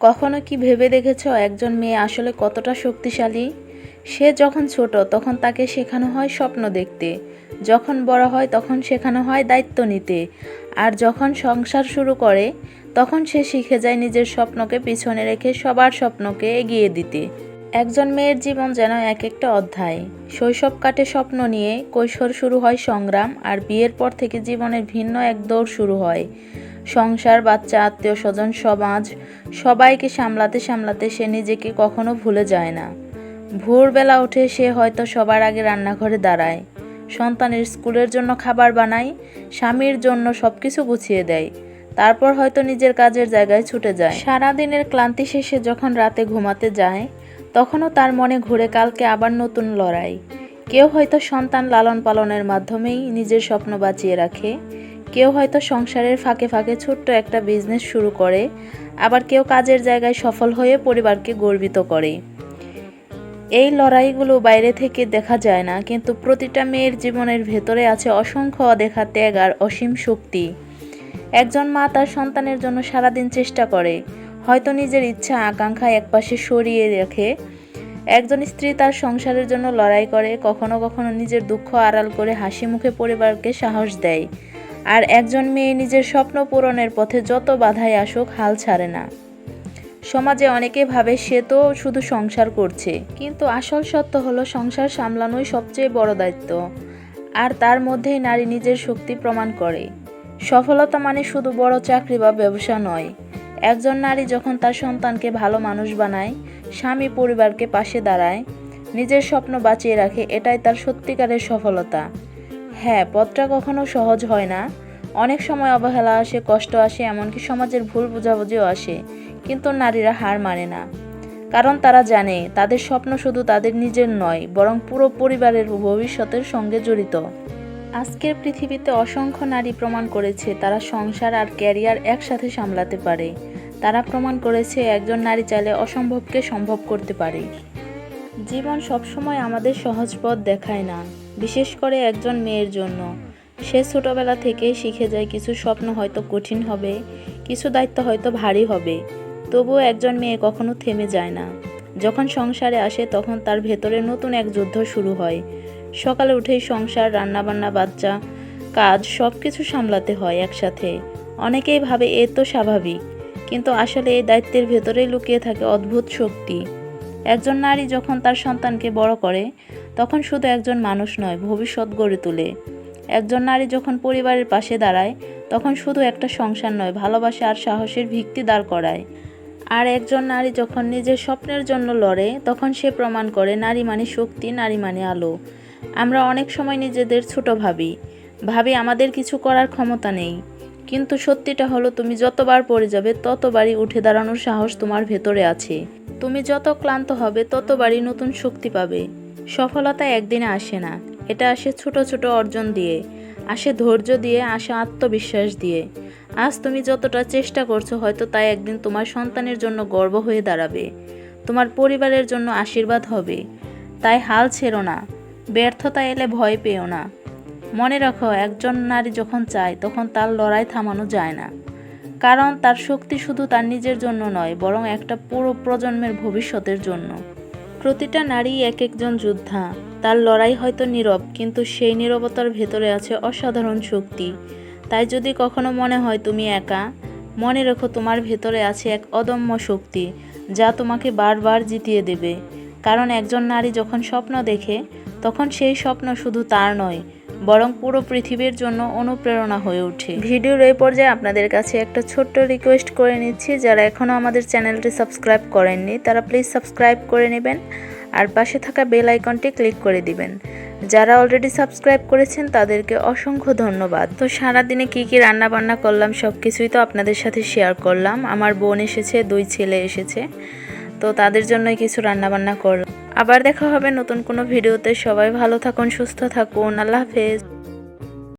কখনো কি ভেবে দেখেছো একজন মেয়ে আসলে কতটা শক্তিশালী? সে যখন ছোট তখন তাকে শেখানো হয় স্বপ্ন দেখতে, যখন বড় হয় তখন শেখানো হয় দায়িত্ব নিতে, আর যখন সংসার শুরু করে তখন সে শিখে যায় নিজের স্বপ্নকে পিছনে রেখে সবার স্বপ্নকে এগিয়ে দিতে। একজন মেয়ের জীবন যেন এক একটা অধ্যায়। শৈশব কাটে স্বপ্ন নিয়ে, কৈশোর শুরু হয় সংগ্রাম, আর বিয়ের পর থেকে জীবনের ভিন্ন এক দৌড় শুরু হয়। সংসার, বাচ্চা, আত্মীয় স্বজন, সমাজ, সবাইকে সামলাতে সামলাতে সে নিজেকে কখনো ভুলে যায় না। ভোরবেলা উঠে সে হয়তো সবার আগে রান্নাঘরে দাঁড়ায়, সন্তানের স্কুলের জন্য খাবার বানায়, স্বামীর জন্য সব কিছু গুছিয়ে দেয়, তারপর হয়তো নিজের কাজের জায়গায় ছুটে যায়। সারাদিনের ক্লান্তি শেষে যখন রাতে ঘুমাতে যায় তখনও তার মনে ঘুরে কালকে আবার নতুন লড়াই। কেউ হয়তো সন্তান লালন পালনের মাধ্যমেই নিজের স্বপ্ন বাঁচিয়ে রাখে, কেউ হয়তো সংসারের ফাঁকে ফাঁকে ছোট্ট একটা বিজনেস শুরু করে, আবার কেউ কাজের জায়গায় সফল হয়ে পরিবারকে গর্বিত করে। এই লড়াইগুলো বাইরে থেকে দেখা যায় না, কিন্তু প্রতিটা মেয়ের জীবনের ভেতরে আছে অসংখ্য অদেখা ত্যাগ আর অসীম শক্তি। একজন মা তার সন্তানের জন্য সারাদিন চেষ্টা করে, হয়তো নিজের ইচ্ছা আকাঙ্ক্ষা একপাশে সরিয়ে রেখে। একজন স্ত্রী তার সংসারের জন্য লড়াই করে, কখনো কখনো নিজের দুঃখ আড়াল করে হাসি মুখে পরিবারকে সাহস দেয়। আর একজন মেয়ে নিজের স্বপ্ন পূরণের পথে যত বাধাই আসুক হাল ছাড়ে না। সমাজে অনেকে ভাবে সে তো শুধু সংসার করছে, কিন্তু আসল সত্য হলো সংসার সামলানোই সবচেয়ে বড় দায়িত্ব। আর তার মধ্যেই নারী নিজের শক্তি প্রমাণ করে। সফলতা মানে শুধু বড় চাকরি বা ব্যবসা নয়। একজন নারী যখন তার সন্তানকে ভালো মানুষ বানায়, স্বামী পরিবারকে পাশে দাঁড়ায়, নিজের স্বপ্ন বাঁচিয়ে রাখে, এটাই তার সত্যিকারের সফলতা। হ্যাঁ, পথটা কখনো সহজ হয় না। অনেক সময় অবহেলা আসে, কষ্ট আসে, এমনকি সমাজের ভুল বোঝাবুঝিও আসে, কিন্তু নারীরা হার মানে না। কারণ তারা জানে তাদের স্বপ্ন শুধু তাদের নিজের নয়, বরং পুরো পরিবারের ভবিষ্যতের সঙ্গে জড়িত। আজকের পৃথিবীতে অসংখ্য নারী প্রমাণ করেছে তারা সংসার আর ক্যারিয়ার একসাথে সামলাতে পারে। তারা প্রমাণ করেছে একজন নারী চাইলে অসম্ভবকে সম্ভব করতে পারে। জীবন সবসময় আমাদের সহজ পথ দেখায় না, বিশেষ করে একজন মেয়ের জন্য। সে ছোটবেলা থেকেই শিখে যায় কিছু স্বপ্ন হয়তো কঠিন হবে, কিছু দায়িত্ব হয়তো ভারী হবে। তবুও একজন মেয়ে কখনো থেমে যায় না। যখন সংসারে আসে তখন তার ভেতরে নতুন এক যুদ্ধ শুরু হয়। সকালে উঠেই সংসার, রান্নাবান্না, বাচ্চা, কাজ সব কিছু সামলাতে হয় একসাথে। অনেকেই ভাবে এ তো স্বাভাবিক, কিন্তু আসলে এই দায়িত্বের ভেতরেই লুকিয়ে থাকে অদ্ভুত শক্তি। একজন নারী যখন তার সন্তানকে বড় করে তখন শুধু একজন মানুষ নয়, ভবিষ্যৎ গড়ে তোলে। একজন নারী যখন পরিবারের পাশে দাঁড়ায় তখন শুধু একটা সংসার নয়, ভালোবাসা আর সাহসের ভিত্তি দাঁড় করায়। আর একজন নারী যখন নিজের স্বপ্নের জন্য লড়ে তখন সে প্রমাণ করে নারী মানে শক্তি, নারী মানে আলো। আমরা অনেক সময় নিজেদের ছোট ভাবি, আমাদের কিছু করার ক্ষমতা নেই, কিন্তু সত্যিটা হলো তুমি যতবার পড়ে যাবে ততবারই উঠে দাঁড়ানোর সাহস তোমার ভেতরে আছে। তুমি যত ক্লান্ত হবে ততবারই নতুন শক্তি পাবে। সফলতা একদিনে আসে না, এটা আসে ছোট ছোট অর্জন দিয়ে, আসে ধৈর্য দিয়ে, আসে আত্মবিশ্বাস দিয়ে। আজ তুমি যতটা চেষ্টা করছো হয়তো তাই একদিন তোমার সন্তানের জন্য গর্ব হয়ে দাঁড়াবে, তোমার পরিবারের জন্য আশীর্বাদ হবে। তাই হাল ছেড়ো না, ব্যর্থতা এলে ভয় পেও না। মনে রাখো, একজন নারী যখন চায় তখন তার লড়াই থামানো যায় না। কারণ তার শক্তি শুধু তার নিজের জন্য নয়, বরং একটা পুরো প্রজন্মের ভবিষ্যতের জন্য। প্রতিটা নারী এক একজন যোদ্ধা। তার লড়াই হয়তো নীরব, কিন্তু সেই নীরবতার ভেতরে আছে অসাধারণ শক্তি। তাই যদি কখনো মনে হয় তুমি একা, মনে রেখো তোমার ভেতরে আছে এক অদম্য শক্তি, যা তোমাকে বারবার জিতিয়ে দেবে। কারণ একজন নারী যখন স্বপ্ন দেখে তখন সেই স্বপ্ন শুধু তার নয়, বরং পুরো পৃথিবীর জন্য অনুপ্রেরণা হয়ে ওঠে। ভিডিওর এই পর্যায়ে আপনাদের কাছে একটা ছোট্ট রিকোয়েস্ট করে নিচ্ছি, যারা এখনও আমাদের চ্যানেলটি সাবস্ক্রাইব করেননি তারা প্লিজ সাবস্ক্রাইব করে নেবেন আর পাশে থাকা বেল আইকনটি ক্লিক করে দিবেন। যারা অলরেডি সাবস্ক্রাইব করেছেন তাদেরকে অসংখ্য ধন্যবাদ। তো সারাদিনে কি কি রান্না বান্না করলাম সব কিছুই তো আপনাদের সাথে শেয়ার করলাম। আমার বোন এসেছে, 2 ছেলে এসেছে, তো তাদের জন্যই কিছু রান্না বান্না করলাম। আবার দেখা হবে নতুন কোনো ভিডিওতে। সবাই ভালো থাকুন, সুস্থ থাকুন। আল্লাহ হাফেজ।